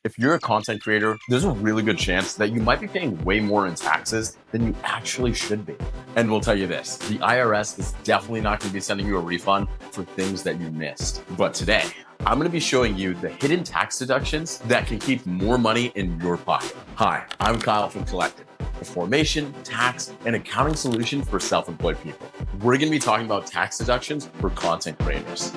If you're a content creator, there's a really good chance that you might be paying way more in taxes than you actually should be. And we'll tell you this, the IRS is definitely not going to be sending you a refund for things that you missed. But today, I'm going to be showing you the hidden tax deductions that can keep more money in your pocket. Hi, I'm Kyle from Collected, a formation, tax, and accounting solution for self-employed people. We're going to be talking about tax deductions for content creators.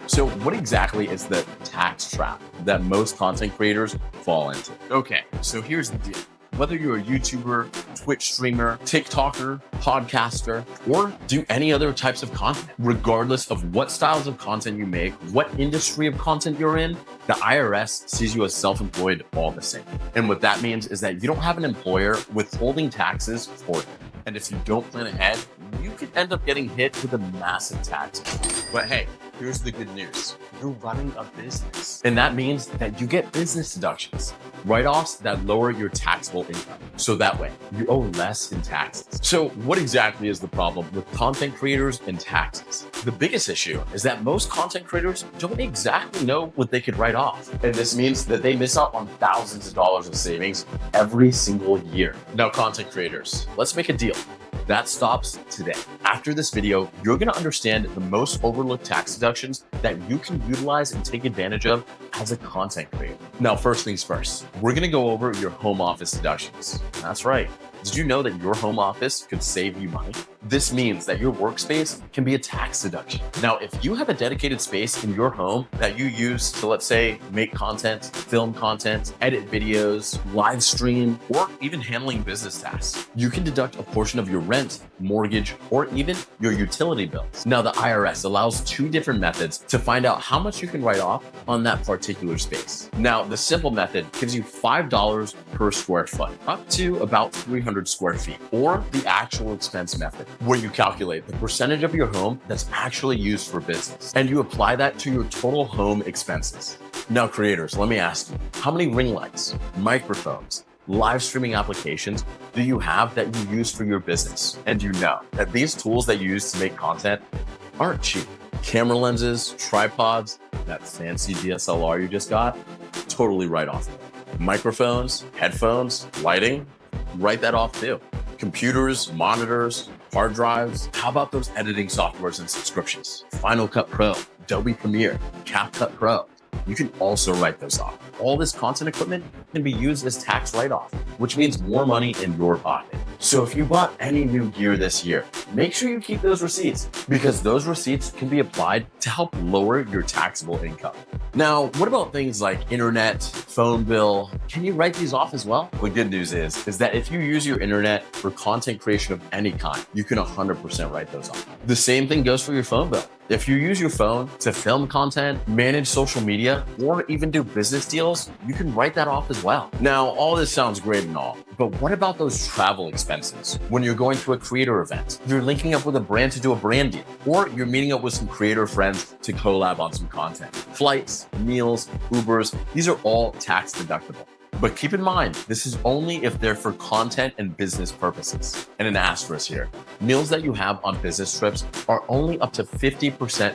So what exactly is the tax trap that most content creators fall into? Okay, so here's the deal. Whether you're a YouTuber, Twitch streamer, TikToker, podcaster, or do any other types of content, regardless of what styles of content you make, what industry of content you're in, the IRS sees you as self-employed all the same. And what that means is that you don't have an employer withholding taxes for you. And if you don't plan ahead, you could end up getting hit with a massive tax bill. But hey, here's the good news. You're running a business. And that means that you get business deductions, write-offs that lower your taxable income. So that way, you owe less in taxes. So what exactly is the problem with content creators and taxes? The biggest issue is that most content creators don't exactly know what they could write off. And this means that they miss out on thousands of dollars of savings every single year. Now, content creators, let's make a deal. That stops today. After this video, you're going to understand the most overlooked tax deductions that you can utilize and take advantage of as a content creator. Now, first things first, we're going to go over your home office deductions. That's right. Did you know that your home office could save you money? This means that your workspace can be a tax deduction. Now, if you have a dedicated space in your home that you use to, let's say, make content, film content, edit videos, live stream, or even handling business tasks, you can deduct a portion of your rent, mortgage, or even your utility bills. Now, the IRS allows two different methods to find out how much you can write off on that particular space. Now, the simple method gives you $5 per square foot, up to about 300 square feet, or the actual expense method, where you calculate the percentage of your home that's actually used for business, and you apply that to your total home expenses. Now, creators, let me ask you, how many ring lights, microphones, live streaming applications do you have that you use for your business? And you know that these tools that you use to make content aren't cheap. Camera lenses, tripods, that fancy DSLR you just got, totally write off. Microphones, headphones, lighting, write that off too. Computers, monitors, hard drives. How about those editing softwares and subscriptions? Final Cut Pro, Adobe Premiere, CapCut Pro. You can also write those off. All this content equipment can be used as tax write-off, which means more money in your pocket. So if you bought any new gear this year, make sure you keep those receipts, because those receipts can be applied to help lower your taxable income. Now, what about things like internet, phone bill? Can you write these off as well? The good news is that if you use your internet for content creation of any kind, you can 100% write those off. The same thing goes for your phone bill. If you use your phone to film content, manage social media, or even do business deals, you can write that off as well. Now, all this sounds great and all, but what about those travel expenses? When you're going to a creator event, you're linking up with a brand to do a brand deal, or you're meeting up with some creator friends to collab on some content. Flights, meals, Ubers, these are all tax deductible. But keep in mind, this is only if they're for content and business purposes. And an asterisk here, meals that you have on business trips are only up to 50%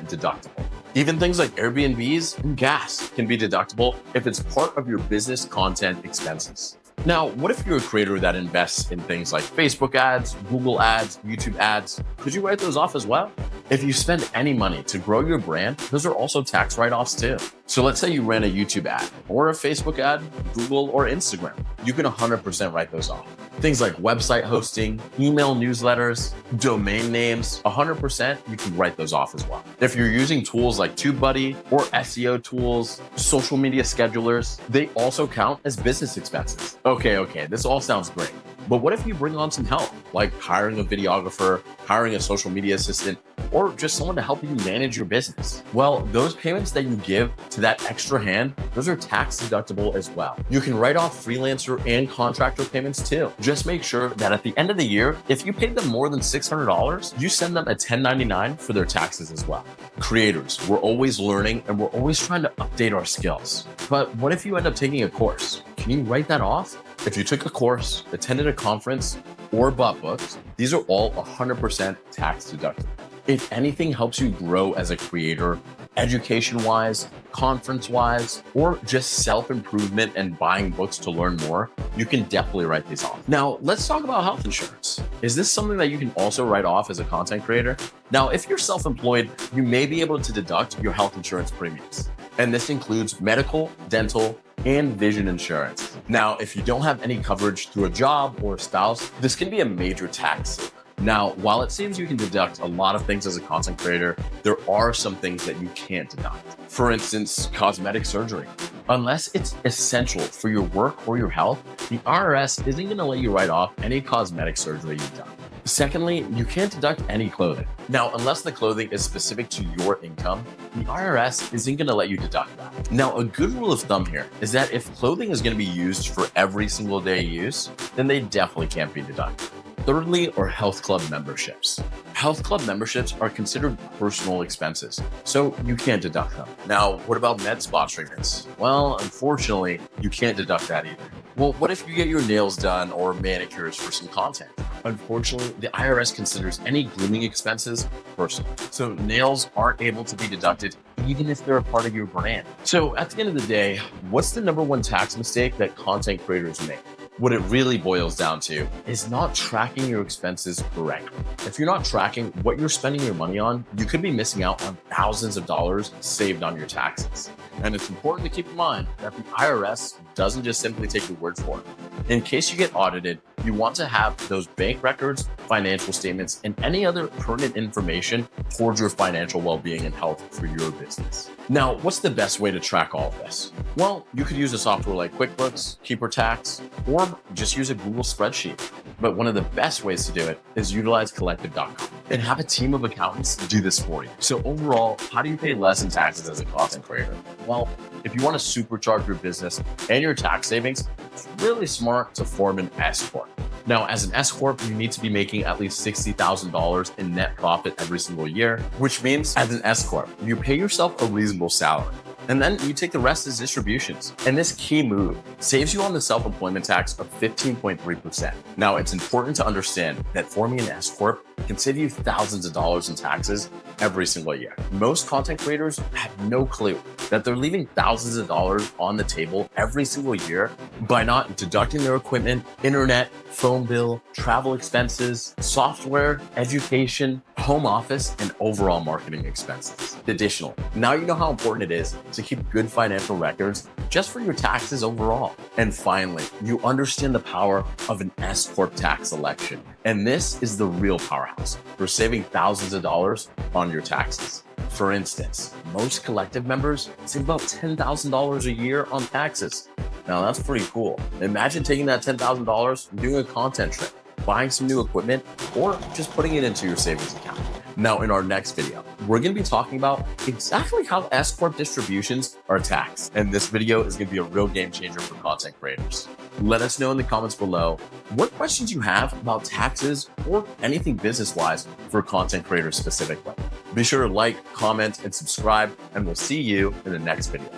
deductible. Even things like Airbnbs and gas can be deductible if it's part of your business content expenses. Now, what if you're a creator that invests in things like Facebook ads, Google ads, YouTube ads? Could you write those off as well? If you spend any money to grow your brand, those are also tax write-offs too. So let's say you ran a YouTube ad or a Facebook ad, Google or Instagram. You can 100% write those off. Things like website hosting, email newsletters, domain names, 100% you can write those off as well. If you're using tools like TubeBuddy or SEO tools, social media schedulers, they also count as business expenses. Okay, this all sounds great. But what if you bring on some help, like hiring a videographer, hiring a social media assistant, or just someone to help you manage your business? Well, those payments that you give to that extra hand, those are tax deductible as well. You can write off freelancer and contractor payments too. Just make sure that at the end of the year, if you paid them more than $600, you send them a 1099 for their taxes as well. Creators, we're always learning and we're always trying to update our skills. But what if you end up taking a course? Can you write that off? If you took a course, attended a conference, or bought books, these are all 100% tax deductible. If anything helps you grow as a creator, education-wise, conference-wise, or just self-improvement and buying books to learn more, you can definitely write these off. Now, let's talk about health insurance. Is this something that you can also write off as a content creator? Now, if you're self-employed, you may be able to deduct your health insurance premiums. And this includes medical, dental, and vision insurance. Now, if you don't have any coverage through a job or a spouse, this can be a major tax saver. Now, while it seems you can deduct a lot of things as a content creator, there are some things that you can't deduct. For instance, cosmetic surgery. Unless it's essential for your work or your health, the IRS isn't going to let you write off any cosmetic surgery you've done. Secondly, you can't deduct any clothing. Now, unless the clothing is specific to your income, the IRS isn't going to let you deduct that. Now, a good rule of thumb here is that if clothing is going to be used for every single day use, then they definitely can't be deducted. Thirdly, are health club memberships. Health club memberships are considered personal expenses, so you can't deduct them. Now, what about med spa treatments? Well, unfortunately, you can't deduct that either. Well, what if you get your nails done or manicures for some content? Unfortunately, the IRS considers any grooming expenses personal, so nails aren't able to be deducted even if they're a part of your brand. So at the end of the day, what's the #1 tax mistake that content creators make? What it really boils down to is not tracking your expenses correctly. If you're not tracking what you're spending your money on, you could be missing out on thousands of dollars saved on your taxes. And it's important to keep in mind that the IRS doesn't just simply take your word for it. In case you get audited, you want to have those bank records, financial statements, and any other pertinent information towards your financial well-being and health for your business. Now, what's the best way to track all of this? Well, you could use a software like QuickBooks, Keeper Tax, or just use a Google spreadsheet. But one of the best ways to do it is utilize collective.com and have a team of accountants do this for you. So overall, how do you pay less in taxes as a content creator? Well, if you want to supercharge your business and your tax savings, it's really smart to form an S Corp. Now, as an S Corp, you need to be making at least $60,000 in net profit every single year, which means as an S Corp, you pay yourself a reasonable salary. And then you take the rest as distributions. And this key move saves you on the self-employment tax of 15.3%. Now, it's important to understand that forming an S Corp can save you thousands of dollars in taxes every single year. Most content creators have no clue that they're leaving thousands of dollars on the table every single year by not deducting their equipment, internet, phone bill, travel expenses, software, education, home office, and overall marketing expenses. Additionally, now you know how important it is to keep good financial records just for your taxes overall. And finally, you understand the power of an S Corp tax election. And this is the real powerhouse for saving thousands of dollars on your taxes. For instance, most collective members save about $10,000 a year on taxes. Now that's pretty cool. Imagine taking that $10,000 and doing a content trip, buying some new equipment, or just putting it into your savings account. Now, in our next video, we're going to be talking about exactly how S Corp distributions are taxed. And this video is going to be a real game changer for content creators. Let us know in the comments below what questions you have about taxes or anything business-wise for content creators specifically. Be sure to like, comment, and subscribe, and we'll see you in the next video.